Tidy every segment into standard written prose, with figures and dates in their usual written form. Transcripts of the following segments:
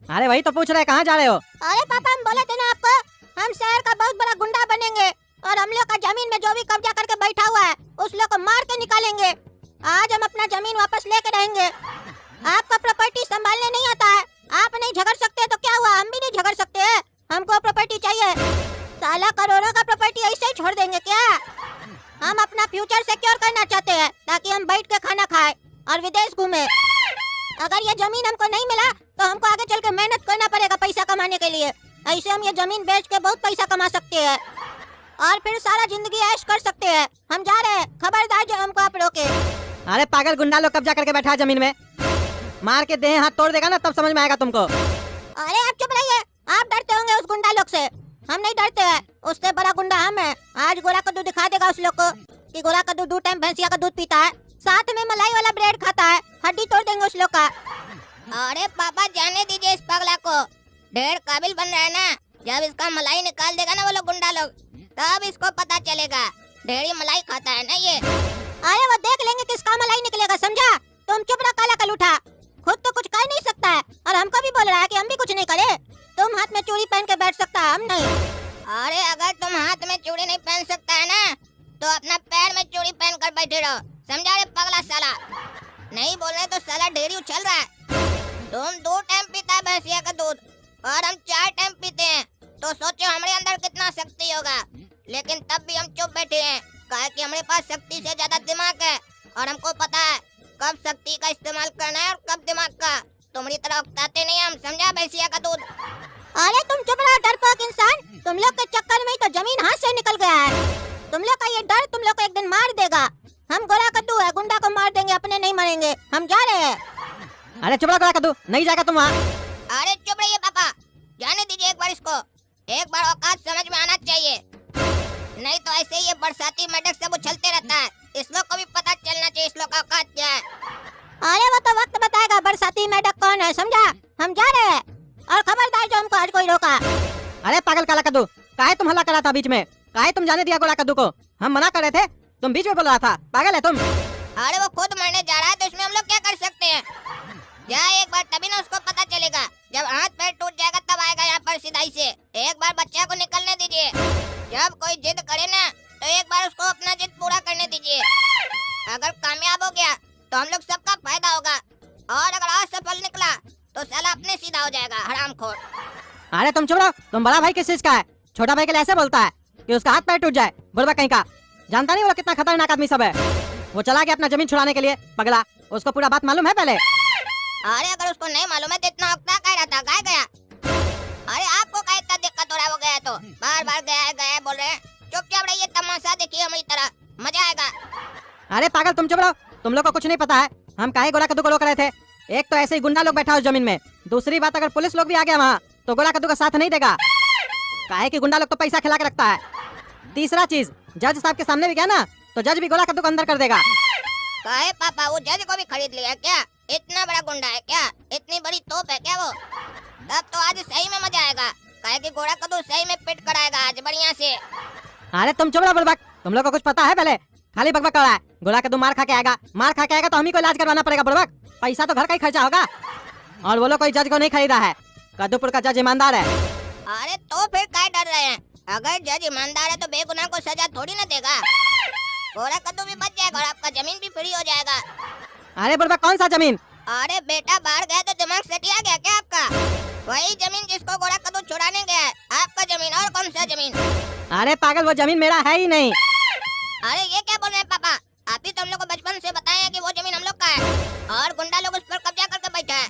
अरे वही तो पूछ रहे कहाँ जा रहे हो? अरे पापा हम बोले थे ना आपको, हम शहर का बहुत बड़ा गुंडा बनेंगे और हम लोग का जमीन में जो भी कब्जा करके बैठा हुआ है उस लोग को मार के निकालेंगे। आज हम अपना जमीन वापस लेके रहेंगे। आपका प्रॉपर्टी संभालने नहीं आता है, आप नहीं झगड़ सकते तो क्या हुआ, हम भी नहीं झगड़ सकते हैं। हमको प्रॉपर्टी चाहिए। साला करोड़ों का प्रॉपर्टी ऐसे ही छोड़ देंगे क्या? हम अपना फ्यूचर सिक्योर करना चाहते हैं ताकि हम बैठ के खाना खाएं और विदेश घूमें। अगर ये जमीन हमको नहीं मिला तो हमको आगे चल के मेहनत करना पड़ेगा पैसा कमाने के लिए। ऐसे हम ये जमीन बेच के बहुत पैसा कमा सकते हैं और फिर सारा जिंदगी ऐश कर सकते हैं। हम जा रहे हैं, खबरदार जो हमको आप रोके। अरे पागल, गुंडा लोग कब्जा करके बैठा है जमीन में, मार के देह हाथ तोड़ देगा ना तब समझ में आएगा तुमको। अरे आप चुप रहिए, आप डरते होंगे उस गुंडा लोग से, हम नहीं डरते हैं। उससे बड़ा गुंडा हम है। आज गोरा कद्दू दिखा देगा उस लोग को कि गोरा कद्दू 2 टाइम भैंसिया का दूध पीता है, साथ में मलाई वाला ब्रेड खाता है। हड्डी तोड़ देंगे उस लोग का। अरे पापा जाने दीजिए इस पगला को, ढेर काबिल बन रहा है ना। जब इसका मलाई निकाल देगा ना वो लोग गुंडा लोग, तब इसको पता चलेगा। ढेरी मलाई खाता है ना ये। अरे वो देख लेंगे किसका मलाई निकलेगा, समझा? तुम चुप रहो काला कलूठा, खुद तो कुछ कर नहीं सकता है और हमको भी बोल रहा है कि हम भी कुछ नहीं करे। तुम हाथ में चूड़ी पहन के बैठ सकता है, हम नहीं। अरे अगर तुम हाथ में चूड़ी नहीं पहन सकता है ना तो अपना पैर में चूड़ी पहन कर बैठे रहो, समझा रे पगला साला? नहीं बोल रहे तो साला ढेरी उछल रहा है। तुम 2 टाइम पीता है भैंसिया का दूध और हम 4 टाइम पीते हैं, तो सोचो हमारे अंदर कितना शक्ति होगा। लेकिन तब भी हम चुप बैठे हैं, कहा कि हमारे पास शक्ति से ज्यादा दिमाग है और हमको पता है कब शक्ति का इस्तेमाल करना है और कब दिमाग का। तुम्हारी तरह उकताते नहीं हम, समझा भैंसिया का दूध? अरे तुम चुप रहो डरपोक इंसान, तुम लोग के चक्कर में ही तो जमीन हाथ से निकल गया है। तुम लोग का ये डर तुम लोग को एक दिन मार देगा। हम गोरा कद्दू है, गुंडा को मार देंगे, अपने नहीं मरेंगे। हम जा रहे हैं। अरे चुप रहो गोरा कद्दू, नहीं जाएगा तुम वहाँ। अरे चुप रहिए पापा, जाने दीजिए एक बार इसको। एक बार औकात समझ में आना चाहिए, नहीं तो ऐसे ही ये बरसाती मेढक सब उछलते रहता है। इस लोग को भी पता चलना चाहिए इस लोग का औकात क्या है। अरे वो तो वक्त बताएगा बरसाती मेढक कौन है, समझा? हम जा रहे हैं और खबरदार जो हमको आज कोई रोका। अरे पागल काला कद्दू, काहे तुम हल्ला करा था बीच में? काहे तुम जाने दिया गोरा कद्दू को? हम मना कर रहे थे, तुम बीच में बोल रहा था। पागल है तुम? अरे वो खुद मरने जा रहा है तो इसमें हम लोग क्या कर सकते हैं? जा एक बार, तभी ना उसको पता चलेगा। जब हाथ पैर टूट जाएगा तब आएगा यहाँ पर सिधाई से। एक बार बच्चा को निकलने दीजिए। जब कोई जिद करे ना तो एक बार उसको अपना जिद पूरा करने दीजिए। अगर कामयाब हो गया तो हम लोग सबका फायदा होगा और अगर असफल निकला तो साला अपने सीधा हो जाएगा, हरामखोर। अरे तुम चुप रहो, तुम बड़ा भाई किस चीज का है? छोटा भाई के लिए ऐसे बोलता है कि उसका हाथ पैर टूट जाए? बुढ़वा कहीं का, जानता नहीं वो कितना खतरनाक आदमी सब है। वो चला गया अपना जमीन छुड़ाने के लिए, पगला। उसको पूरा बात मालूम है पहले? अरे अगर उसको नहीं मालूम है तो इतना हफ्ता कह रहा था, गाय गया। अरे आपको क्या इतना दिक्कत हो रहा है? वो गया तो बार बार गया बोल रहे हैं। चुपचाप रहिए, तमाशा देखिए हमारी तरह, मजा आएगा। अरे पागल तुम चुप रहो, तुम लोग को कुछ नहीं पता है। हम काहे गोरा कद्दू को रोक रहे थे? एक तो ऐसे ही गुंडा लोग बैठा उस जमीन में, दूसरी बात अगर पुलिस लोग भी आ गया वहाँ तो गोरा कद्दू का साथ नहीं देगा। काहे कि गुंडा लोग तो पैसा खिला के रखता है। तीसरा चीज, जज साहब के सामने भी गया ना तो जज भी गोरा कद्दू को अंदर कर देगा। काहे पापा, वो जज को भी खरीद लिया क्या? इतना बड़ा गुंडा है क्या? इतनी बड़ी तोप है क्या वो? तब तो आज सही में मजा आएगा, काहे कि गोरा कद्दू सही में पिट कराएगा आज बढ़िया से। अरे तुम चुप रहो बुड़बक, तुम लोग को कुछ पता है? पहले खाली बकबक कर रहा है। गोरा कद्दू मार खा के आएगा, मार खा के आएगा तो हम ही को इलाज करवाना पड़ेगा बुड़बक। पैसा तो घर का ही खर्चा होगा। और वो लोग कोई जज को नहीं खरीदा है, कद्दूपुर का जज ईमानदार है। अरे तो फिर क्या डर रहे हैं? अगर जज ईमानदार है तो बेगुनाह को सजा थोड़ी ना देगा। गोरा कद्दू भी बच जाएगा और आपका जमीन भी फ्री हो जाएगा। अरे बुड़बक कौन सा जमीन? अरे बेटा बाहर गया तो दिमाग सटिया गया क्या आपका? वही जमीन जिसको गोरा कद्दू छुड़ाने गया है, आपका जमीन। और कौन सा जमीन? अरे पागल वो जमीन मेरा है ही नहीं। अरे ये क्या बोल रहे हैं पापा? आप ही तो हम लोग को बचपन से बताए हैं कि वो जमीन हम लोग का है और गुंडा लोग उस पर कब्जा करके बैठा है।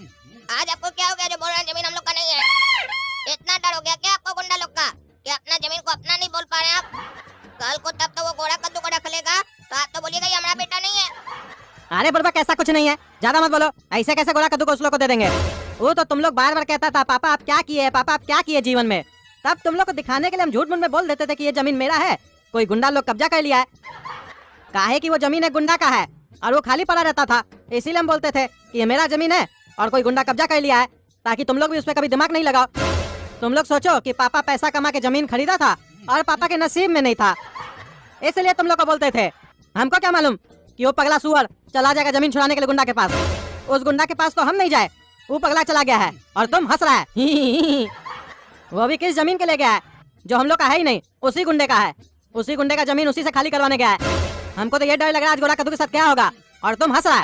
आज आपको क्या हो गया जो बोल रहे हैं जमीन हम लोग का नहीं है? इतना डर हो गया क्या आपको गुंडा लोग का कि अपना जमीन को अपना नहीं बोल पा रहे हैं आप? कल को तब तो वो गोरा कद्दू को रख लेगा तो आप तो बोलिएगा ये हमारा बेटा नहीं है। अरे बुड़बक ऐसा कुछ नहीं है, ज्यादा मत बोलो। ऐसे कैसे गोरा कद्दू को उस लोग को दे देंगे? वो तो तुम लोग बार बार कहता था पापा आप क्या किए, पापा आप क्या किए जीवन में। तब तुम लोग को दिखाने के लिए हम झूठ मूठ में बोल देते थे कि ये जमीन मेरा है, कोई गुंडा लोग कब्जा कर लिया है। काहे कि वो जमीन एक गुंडा का है और वो खाली पड़ा रहता था, इसीलिए हम बोलते थे कि ये मेरा जमीन है और कोई गुंडा कब्जा कर लिया है, ताकि तुम लोग भी उस पर कभी दिमाग नहीं लगाओ। तुम लोग सोचो कि पापा पैसा कमा के जमीन खरीदा था और पापा के नसीब में नहीं था, इसलिए तुम लोग को बोलते थे। हमको क्या मालूम कि वो पगला सुअर चला जाएगा जमीन छुड़ाने के लिए गुंडा के पास। उस गुंडा के पास तो हम नहीं जाए, वो पगला चला गया है और तुम हंस रहा है। वो भी किस जमीन के ले गया है जो हम लोग का है ही नहीं, उसी गुंडे का है। उसी गुंडे का जमीन उसी से खाली करवाने गया है। हमको तो ये डर लग रहा है आज गोरा कद्दू के साथ क्या होगा, और तुम हंस रहा है।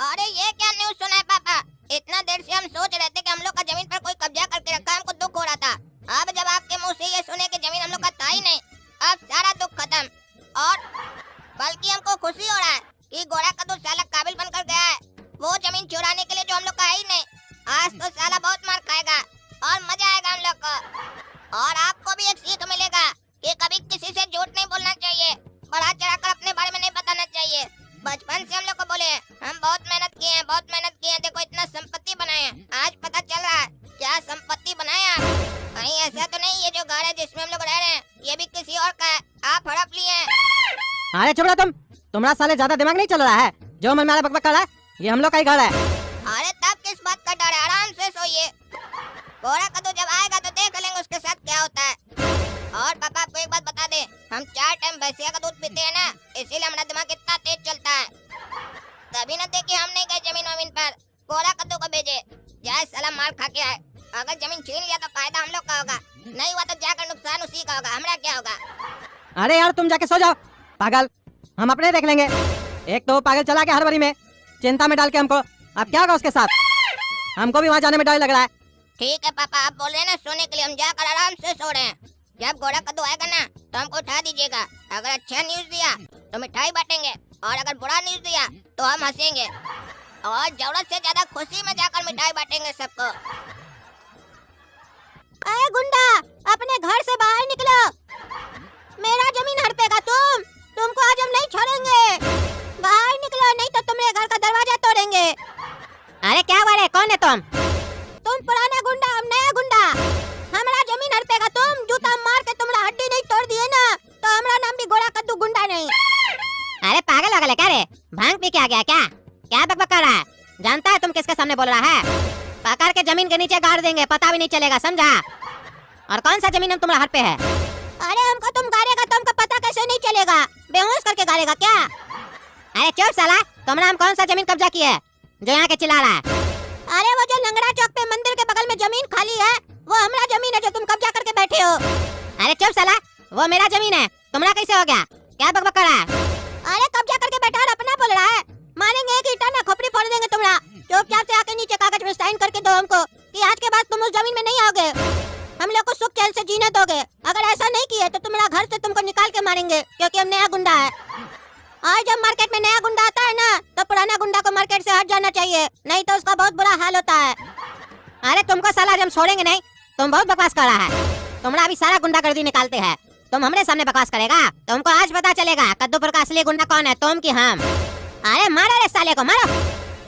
अरे ये क्या न्यूज़ सुना है पापा? इतना देर से हम सोच रहे थे कि हम लोग का जमीन पर कोई कब्जा करके रखा है, हमको दुख हो रहा था। अब जब आपके मुंह से ये सुने कि जमीन हम लोग का था ही नहीं, अब सारा दुख खत्म। और बल्कि हमको खुशी हो रहा है कि गोरा कद्दू साला काबिल बनकर गया है वो जमीन चुराने के लिए जो हम लोग का है ही नहीं। आज तो साला बहुत मार खाएगा और मजा आएगा हम लोग को। और आपको भी एक सीख मिलेगा कि कभी किसी से झूठ नहीं बोलना चाहिए, बढ़ा चढ़ाकर अपने बारे में नहीं बताना चाहिए। बचपन से हम लोग को बोले हम बहुत मेहनत किए हैं, बहुत मेहनत किए हैं, देखो इतना संपत्ति बनाए हैं। आज पता चल रहा है क्या संपत्ति बनाया। कहीं ऐसा तो नहीं ये जो घर है जिसमें हम लोग रह रहे हैं ये भी किसी और का है, आप हड़प लिए हैं। अरे चुप रहो तुम्हारा साले ज्यादा दिमाग नहीं चल रहा है। जो मन में बकबक कर रहा है ये हम लोग का ही घर है। अरे तब किस बात का डर है, आराम से सोइए। गोरा कद्दू जब आएगा तो देख लेंगे उसके साथ क्या होता है। और पापा आपको एक बात बता दे, हम 4 टाइम भैंसिया का दूध पीते हैं ना, इसीलिए हमारा दिमाग इतना तेज चलता है। तभी न देखिए हम नहीं गए जमीन वमीन पर, गोरा कद्दू को भेजे जाए साला मार खा के आए। अगर जमीन छीन लिया तो फायदा हम लोग का होगा, नहीं हुआ तो जाकर नुकसान उसी का होगा, हमारा क्या होगा। अरे यार तुम जाके सो जाओ पागल, हम अपने देख लेंगे। एक तो वो पागल चला गया हड़बड़ी में, चिंता में डाल के हमको। अब क्या होगा उसके साथ, हमको भी वहाँ जाने में डर लग रहा है। ठीक है पापा, आप बोल रहे हैं ना सोने के लिए, हम जाकर आराम से सो रहे हैं। जब गोरा कद्दू आएगा ना तो हमको उठा दीजिएगा। अगर अच्छा न्यूज दिया तो मिठाई बांटेंगे, और अगर बुरा न्यूज दिया तो हम हंसेंगे, और जरूरत से ज्यादा खुशी में जाकर मिठाई बांटेंगे सबको। अरे गुंडा, अपने घर से बाहर निकलो। मेरा जमीन हड़पेगा तुमको आज हम नहीं छोड़ेंगे। बाहर निकलो नहीं तो तुम्हारे घर का दरवाजा तोड़ेंगे। अरे क्या हुआ रे, कौन है तुम पुराना गुंडा, हम नया गुंडा। हमारा जमीन हड़पेगा जूता मार के तुम्हारा हड्डी नहीं तोड़ दिए ना तो हमारा नाम भी गोरा कद्दू गुंडा नहीं। अरे पागल हो गए क्या रे, भांग पी के आ गया क्या बकबक कर रहा है? जानता है तुम किसके सामने बोल रहा है? पकड़ के जमीन के नीचे गाड़ देंगे, पता भी नहीं चलेगा, समझा? और कौन सा जमीन हम तुम्हारा हड़ पे है? अरे हमको तुम गाड़ेगा तो हमको पता कैसे नहीं चलेगा? बेहोश करके गाड़ेगा क्या? अरे चुप साला, तुमने हम कौन सा जमीन कब्जा की है जो यहाँ के चिल्ला रहा है? अरे वो जो लंगड़ा चौक पे मंदिर के बगल में जमीन खाली है वो हमारा जमीन है जो तुम कब्जा करके बैठे हो। अरे चुप साला, वो मेरा जमीन है, तुम्हारा कैसे हो गया? क्या बकबक कर रहा है? अरे कब्जा करके बैठा और अपना बोल रहा है। मारेंगे एक ईंटा ना खोपड़ी फोड़ देंगे तुम्हारा। चुपचाप से आके नीचे कागज में साइन करके दो हमको कि आज के बाद तुम उस जमीन में नहीं आओगे, हम लोग को सुख चैन से जीने दोगे। अगर ऐसा नहीं किए तो तुम्हारा घर से तुमको निकाल के मारेंगे, क्योंकि हम नया गुंडा है। और जब मार्केट में नया गुंडा आता है ना तो पुराना गुंडा को मार्केट से हट जाना चाहिए, नहीं तो उसका बहुत बुरा हाल होता है। अरे तुमको साला हम छोड़ेंगे नहीं, तुम बहुत बकवास कर रहा है। तुम्हारा अभी सारा गुंडागर्दी निकालते हैं, तुम हमरे सामने बकवास करेगा? तुमको आज पता चलेगा कद्दूपुर का असली गुंडा कौन है, तुम की हम। अरे मारो रे साले को, मारो।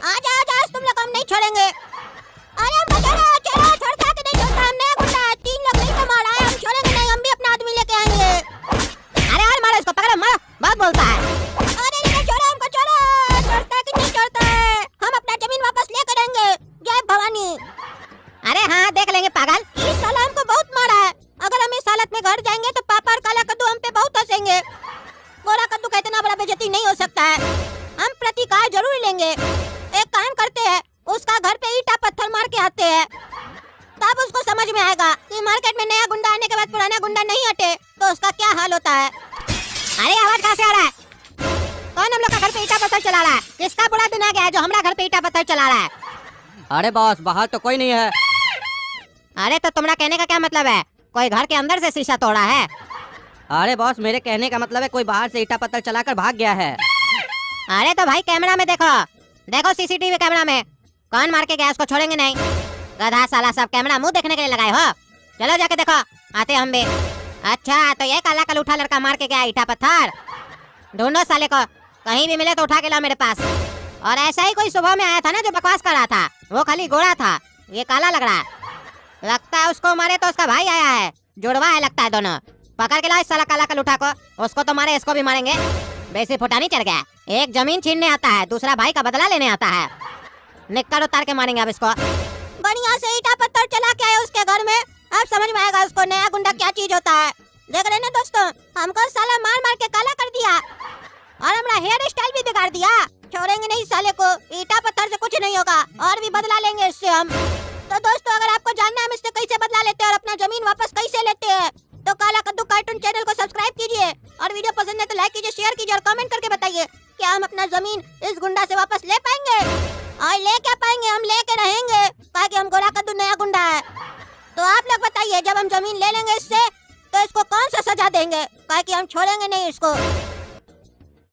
आज तुम लोग हम नहीं छोड़ेंगे। अरे चलो छोड़ के नहीं छोड़ता, हम नया गुंडा है, 3 लोग नहीं तो मारा है, हम छोड़ेंगे नहीं, हम भी अपना आदमी लेके आएंगे। अरे और मारो इसको, पकड़ो मारो, बहुत बोलता है। अरे छोड़ो हमको, छोड़ो। छोड़ता कि नहीं छोड़ता है? हम अपना जमीन वापस लेकर आएंगे, जय भवानी। अरे हाँ देख लेंगे पागल। इस साल हमको बहुत मारा है, अगर हम इस हालत में घर जाएंगे तो पापा और काला कद्दू हम पे बहुत हंसेंगे। गोरा कद्दू का इतना बड़ा बेइज्जती नहीं हो सकता है, हम प्रतिकार जरूर लेंगे। एक काम करते हैं, उसका घर पे ईंटा पत्थर मार के आते हैं, तब उसको समझ में आएगा कि मार्केट में नया गुंडा आने के बाद पुराना गुंडा नहीं हटे तो उसका क्या हाल होता है। अरे आवाज कहाँ से आ रहा है? कौन हम लोग का घर पे ईंटा पत्थर चला रहा है? किसका बुरा दिन आ गया है जो हमारा घर पे ईंटा पत्थर चला रहा है? अरे बॉस, बाहर तो कोई नहीं है। अरे तो तुम्हारा कहने का क्या मतलब है? कोई घर के अंदर से शीशा तोड़ा है? अरे बॉस, मेरे कहने का मतलब है कोई बाहर से ईंटा पत्थर चलाकर भाग गया है। अरे तो भाई कैमरा में देखो, देखो सीसीटीवी कैमरा में, कौन मार के गया उसको छोड़ेंगे नहीं। गधा साला, सब कैमरा मुंह देखने के लिए लगाए हो? चलो जाके देखो, आते हम भी। अच्छा तो ये काला कलूठा लड़का मार के गया ईंटा पत्थर? ढूंढो साले को, कहीं भी मिले तो उठा के लाओ मेरे पास। और ऐसा ही कोई सुबह में आया था ना जो बकवास कर रहा था, वो खाली गोरा था, ये काला लग रहा है। लगता है उसको मारे तो उसका भाई आया है, जुड़वा है लगता है दोनों। पकड़ के लाओ इस साला काला कलूठा को, उसको तो मारे इसको भी मारेंगे। बेसी फुटानी चढ़ गया, एक जमीन छीनने आता है, दूसरा भाई का बदला लेने आता है। निक्कर उतार के मारेंगे अब इसको। बढ़िया से ईंटा पत्थर चला के आए उसके घर में, अब समझ में आएगा उसको नया गुंडा क्या चीज होता है। देख रहे ना दोस्तों, हमको साला मार मार के काला कर दिया और हमारा हेयर स्टाइल भी बिगाड़ दिया। छोड़ेंगे नहीं साले को, ईटा पत्थर से कुछ नहीं होगा और भी बदला लेंगे इससे हम। तो दोस्तों अगर आपको जानना है हम इससे कैसे बदला लेते हैं और अपना जमीन वापस कैसे लेते हैं तो काला कद्दू कार्टून चैनल को सब्सक्राइब कीजिए और वीडियो पसंद है तो लाइक कीजिए, शेयर कीजिए और कमेंट करके बताइए क्या हम अपना जमीन इस गुंडा से वापस ले पाएंगे। और ले क्या पाएंगे, हम लेके रहेंगे ताकि हम गोरा कद्दू नया गुंडा है। तो आप लोग बताइए जब हम जमीन ले लेंगे इससे तो इसको कौन सा सजा देंगे, ताकि हम छोड़ेंगे नहीं इसको।